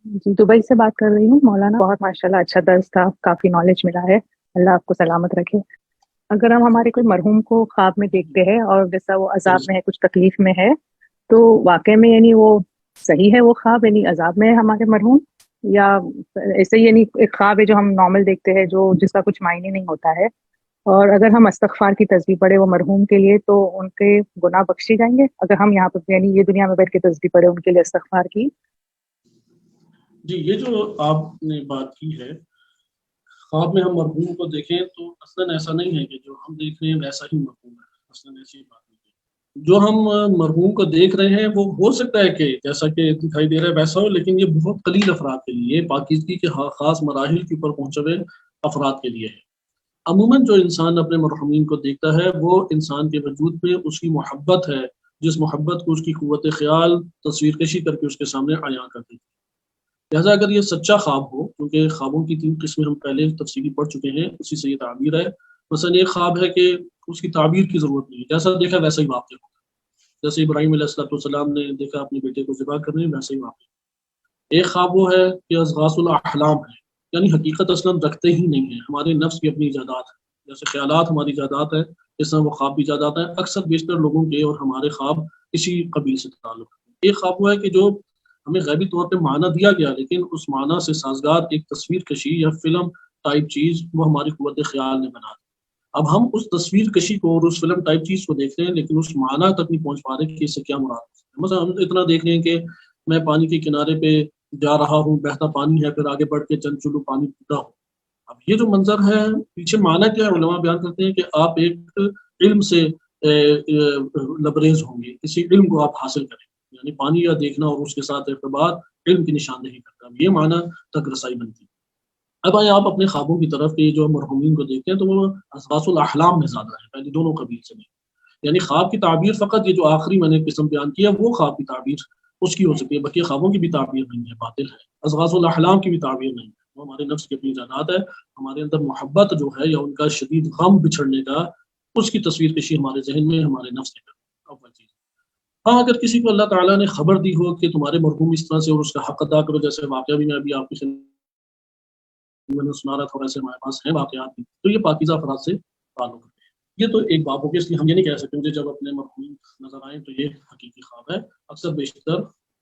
जी, Dubai से बात कर रही हूँ मौलाना। बहुत माशाल्लाह अच्छा दर्स था, काफ़ी नॉलेज मिला है। अल्लाह आपको सलामत रखे। अगर हम हमारे कोई मरहूम को ख्वाब में देखते हैं और जैसा वो अज़ाब में है, कुछ तकलीफ़ में है, तो वाक़ई में यानी वो सही है वो ख्वाब, यानी अज़ाब में है हमारे मरहूम, या ऐसे ही यानी एक ख्वाब है जो हम नॉर्मल देखते हैं, जो जिसका कुछ मायने नहीं होता है? और अगर हम इस्तग़फ़ार की तस्बीह पढ़े वो मरहूम के लिए, तो उनके गुनाह बख्शे जाएँगे? अगर हम यहाँ पर यानी ये दुनिया में बैठ के तस्बीह पढ़े उनके लिए इस्तग़फ़ार की? जी, ये जो आपने बात की है, ख्वाब में हम मरहूम को देखें तो असल ऐसा नहीं है कि जो हम देख रहे हैं वैसा ही मरहूम है, असल ऐसी बात नहीं है। जो हम मरहूम को देख रहे हैं वो हो सकता है कि जैसा कि दिखाई दे रहा है वैसा हो, लेकिन ये बहुत कलील अफराद के लिए, पाकीज़गी के ख़ास मराहिल के ऊपर पहुँचे हुए अफराद के लिए है। अमूमन जो इंसान अपने मरहूमीन को देखता है वो इंसान के वजूद में उसकी मोहब्बत है, जिस मोहब्बत को उसकी क़ुव्वत ख़याल तस्वीर कशी करके उसके सामने अयां कर देती है। लिहाजा अगर ये सच्चा ख्वाब हो, क्योंकि ख्वाबों की 3 किस्में हम पहले तफसीली पढ़ चुके हैं, उसी से ये ताबीर है। मसलन एक ख्वाब है कि उसकी ताबीर की ज़रूरत नहीं है, जैसा देखा वैसा ही वाक़या होगा। जैसे इब्राहीम अलैहिस्सलाम ने देखा अपने बेटे को ज़िबा कर रहे हैं, वैसा ही वाक़या। एक ख्वाब वो है कि अज़ग़ासुल अहलाम है, यानी हकीकत असलन रखते ही नहीं है, हमारे नफ्स की अपनी इजादात है। जैसे ख़यालात हमारी इजादात है, इस तरह वो ख्वाब भी इजादात है। अक्सर बेशतर लोगों के और हमारे ख्वाब इसी कबील से ताल्लुक़ रखते हैं। एक ख्वाब वो है कि जो हमें ग़ैबी तौर पे माना दिया गया, लेकिन उस माना से साज़गार एक तस्वीर कशी या फ़िल्म टाइप चीज़ वो हमारी क़ुव्वत ख़याल ने बना दी। अब हम उस तस्वीर कशी को और उस फ़िल्म टाइप चीज़ को देखते हैं, लेकिन उस माना तक नहीं पहुँच पा रहे कि इससे क्या मुराद है। मतलब हम इतना देख रहे हैं कि मैं पानी के किनारे पे जा रहा हूँ, बहता पानी है, फिर आगे बढ़ के चंद चुल्लू पानी पीता हूँ। अब ये जो मंज़र है, पीछे माना क्या है, उलमा बयान करते हैं कि आप एक इल्म से लबरेज़ होंगे, किसी इल्म को आप हासिल करेंगे। यानी पानी या देखना और उसके साथ इर्तिबात इल्म की निशानदेही करता है। ये माना तक रसाई बनती है। अब आए आप अपने ख्वाबों की तरफ कि जो मरहूमीन को देखते हैं तो वो अज़ग़ासुल अहलाम में ज़्यादा है, पहले दोनों कबील से नहीं। यानी ख्वाब की ताबीर फ़क़त ये जो आखिरी मैंने किस्म बयान किया वो ख्वाब की ताबीर उसकी हो सकती है, बाकी ख्वाबों की भी ताबीर नहीं है, बातिल है। अज़ग़ासुल अहलाम की भी ताबीर नहीं है, वो हमारे नफ्स की अपनी इजादात है। हमारे अंदर मोहब्बत जो है या उनका शदीद गम बिछड़ने का, उसकी तस्वीर कशी हमारे ज़हन में हमारे नफ्स ने कर दी, अव्वल चीज़। हाँ, अगर किसी को अल्लाह ताला ने खबर दी हो कि तुम्हारे मरहूम इस तरह से और उसका हक़ अदा करो, जैसे वाक़या भी मैं अभी आपको मैंने सुना रहा था वैसे हमारे पास है वाक़यात भी, तो ये पाकीज़ा अफ़राद से ताल्लुक़ रखते हैं। ये तो एक बात हो गई, इसलिए हम ये नहीं कह सकते मुझे जब अपने मरहूम नज़र आएँ तो ये हकीकी ख्वाब है, अक्सर बेशतर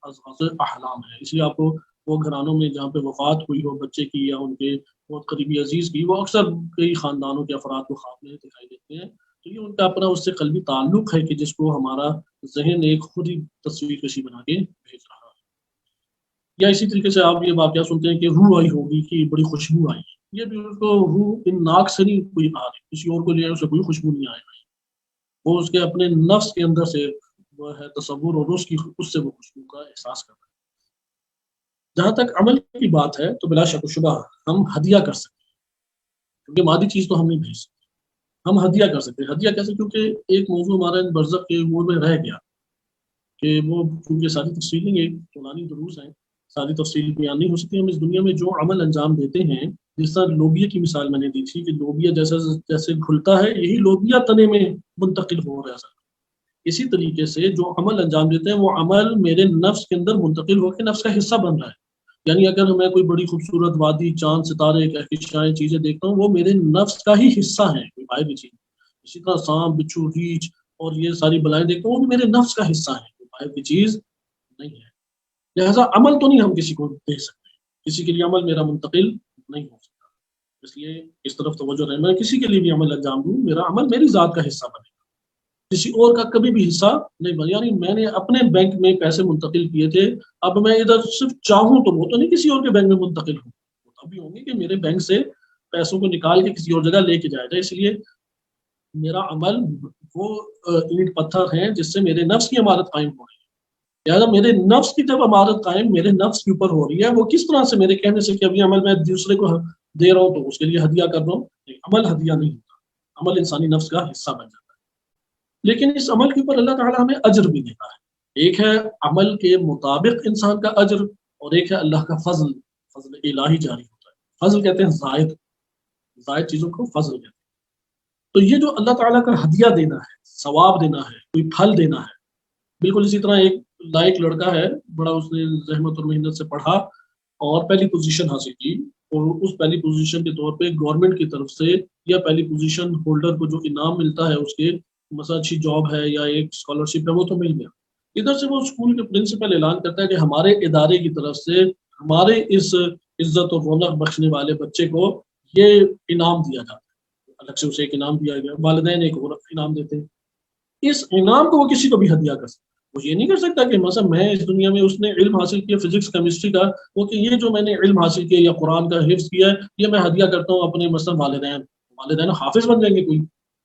अज़ग़ास अहलाम है। इसलिए आपको वो घरानों में जहाँ पे वफ़ात हुई हो बच्चे की या उनके बहुत करीबी अज़ीज़ की, वो अक्सर कई ख़ानदानों के अफ़राद को ख्वाब में दिखाई देते हैं। तो ये उनका अपना उससे क़ल्बी ताल्लुक़ है कि जिसको हमारा ज़हन एक खुद ही तस्वीर कशी बना के भेज रहा है। या इसी तरीके से आप ये वाक़या सुनते हैं कि रूह आई होगी कि बड़ी खुशबू आई। ये भी उसको रूह इन नाक से नहीं कोई आ रही, किसी और को जो है उसे कोई खुशबू नहीं आएगी। वो उसके अपने नफ्स के अंदर से वो है तसव्वुर और उसकी उससे वो खुशबू का एहसास कर रहा है। जहाँ तक अमल की बात है तो बिला शक व शुबा हम हदिया कर सकते हैं, क्योंकि मादी चीज़ तो हम नहीं भेज सकते। हम हदिया कर सकते हैं। हदिया कैसे? क्योंकि एक मौज़ू हमारा इन बरज़ख के अमूर में रह गया कि वो क्योंकि सारी तफ़सीलें एक पुरानी दुरूस हैं, सारी तफ़सील बयान नहीं हो सकती। हम इस दुनिया में जो अमल अंजाम देते हैं, जिस तरह लोबिया की मिसाल मैंने दी थी कि लोबिया जैसा जैसे घुलता है, यही लोबिया तने में मुंतकिल हो रहा है। इसी तरीके से जो अमल अंजाम देते हैं, वो अमल मेरे नफ्स के अंदर मुंतकिल होके नफ्स का हिस्सा बन रहा है। यानी अगर मैं कोई बड़ी खूबसूरत वादी, चाँद, सितारे, कहकशाएँ चीज़ें देखता हूँ, वो मेरे नफ्स का ही हिस्सा है, कोई बाहरी चीज़ नहीं। इसी तरह साँप, बिच्छू, रीछ और ये सारी बलाएँ देखता हूँ, वो भी मेरे नफ्स का हिस्सा है, कोई बाहर की चीज़ नहीं है। लिहाज़ा अमल तो नहीं हम किसी को दे सकते, किसी के लिए अमल मेरा मुंतकिल नहीं हो सकता। इसलिए इस तरफ तवज्जो रहे, मैं किसी के लिए भी अमल अंजाम दूँ, मेरा अमल मेरी ज़ात का हिस्सा बने। किसी और का कभी भी हिस्सा नहीं बना। यानी मैंने अपने बैंक में पैसे मुंतकिल किए थे, अब मैं इधर सिर्फ़ चाहूँ तो वो तो नहीं किसी और के बैंक में मुंतकिल हों। वो तभी होंगे कि मेरे बैंक से पैसों को निकाल के किसी और जगह लेके जाया जाए। इसलिए मेरा अमल वो ईंट पत्थर हैं जिससे मेरे नफ्स की इमारत कायम हो रही है। लिहाज़ा मेरे नफ्स की जब इमारत कायम मेरे नफ्स के ऊपर हो रही है, वो किस तरह से मेरे कहने से कि अभी अमल मैं दूसरे को दे रहा हूँ तो उसके लिए हदिया कर रहा हूँ। नहीं, अमल हदिया नहीं होता। अमल इंसानी नफ्स का हिस्सा बन जाता है। लेकिन इस अमल के ऊपर अल्लाह ताला हमें अज्र भी देता है। एक है अमल के मुताबिक इंसान का अज्र और एक है अल्लाह का फ़ज़्ल, फ़ज़्ल इलाही जारी होता है। फ़ज़्ल कहते हैं ज़ायद, ज़ायद चीज़ों को फ़ज़्ल कहते हैं। तो ये जो अल्लाह ताला का हदिया देना है, सवाब देना है, कोई फल देना है, बिल्कुल इसी तरह एक लायक लड़का है, बड़ा उसने ज़हमत और मेहनत से पढ़ा, اور پہلی پوزیشن حاصل کی، اور اس پہلی پوزیشن کے طور پہ گورنمنٹ کی طرف سے یا پہلی پوزیشن ہولڈر کو جو انعام ملتا ہے اس کے مثلا اچھی جاب ہے یا ایک اسکالرشپ ہے وہ تو مل گیا، ادھر سے وہ اسکول کے پرنسپل اعلان کرتا ہے کہ ہمارے ادارے کی طرف سے ہمارے اس عزت و رونق بخشنے والے بچے کو یہ انعام دیا جاتا ہے، الگ سے اسے ایک انعام دیا گیا، والدین ایک اور انعام دیتے ہیں، اس انعام کو وہ کسی کو بھی ہدیہ کر سکتا ہے۔ وہ یہ نہیں کر سکتا کہ مثلا میں اس دنیا میں اس نے علم حاصل کیا فزکس کیمسٹری کا، وہ کہ یہ جو میں نے علم حاصل کیا یا قرآن کا حفظ کیا ہے یہ میں ہدیہ کرتا ہوں اپنے مثلا والدین حافظ بن جائیں گے، کوئی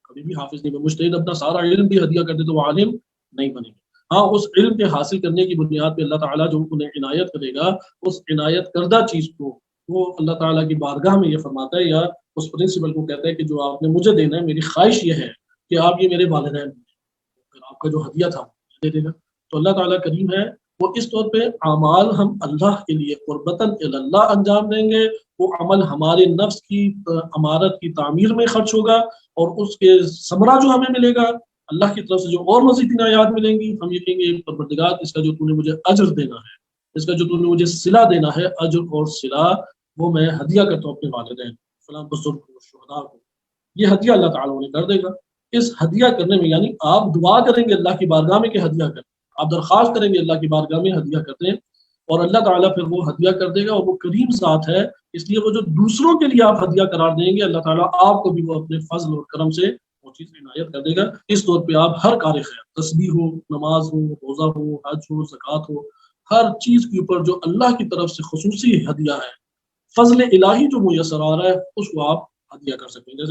کبھی بھی حافظ نہیں بنے، مجتہد اپنا سارا علم بھی ہدیہ کر دے تو وہ عالم نہیں بنے گے۔ ہاں اس علم کے حاصل کرنے کی بنیاد پہ اللہ تعالیٰ جو انہیں عنایت کرے گا، اس عنایت کردہ چیز کو وہ اللہ تعالیٰ کی بارگاہ میں یہ فرماتا ہے یا اس پرنسپل کو کہتا ہے کہ جو آپ نے مجھے دینا ہے، میری خواہش یہ ہے کہ آپ یہ میرے والدین پھر آپ کا جو ہدیہ تھا دے دے گا۔ تو اللہ تعالیٰ کریم ہے، وہ اس طور پہ اعمال ہم اللہ کے لیے قربتاً اللہ انجام دیں گے، وہ عمل ہمارے نفس کی عمارت کی تعمیر میں خرچ ہوگا، اور اس کے ثمرہ جو ہمیں ملے گا اللہ کی طرف سے جو اور مزید عنایات ملیں گی، ہم یہ کہیں گے پروردگار اس کا جو تو نے مجھے اجر دینا ہے، اس کا جو تو نے مجھے صلہ دینا ہے، اجر اور صلہ وہ میں ہدیہ کرتا ہوں اپنے والدین فلاں بزرگ کو شہداء کو، یہ ہدیہ اللہ تعالیٰ انہیں کر دے گا۔ اس ہدیہ کرنے میں یعنی آپ دعا کریں گے اللہ کی بارگاہ میں کہ ہدیہ کریں، آپ درخواست کریں گے اللہ کی بارگاہ میں ہدیہ کرتے ہیں، اور اللہ تعالیٰ پھر وہ ہدیہ کر دے گا، اور وہ کریم ذات ہے، اس لیے وہ جو دوسروں کے لیے آپ ہدیہ قرار دیں گے اللہ تعالیٰ آپ کو بھی وہ اپنے فضل اور کرم سے وہ چیز عنایت کر دے گا۔ اس طور پہ آپ ہر کار خیر، تسبیح ہو، نماز ہو، روزہ ہو، حج ہو، زکوٰۃ ہو، ہر چیز کے اوپر جو اللہ کی طرف سے خصوصی ہدیہ ہے، فضل الہی جو میسر آ رہا ہے، اس کو آپ ہدیہ کر سکتے ہیں۔ جیسے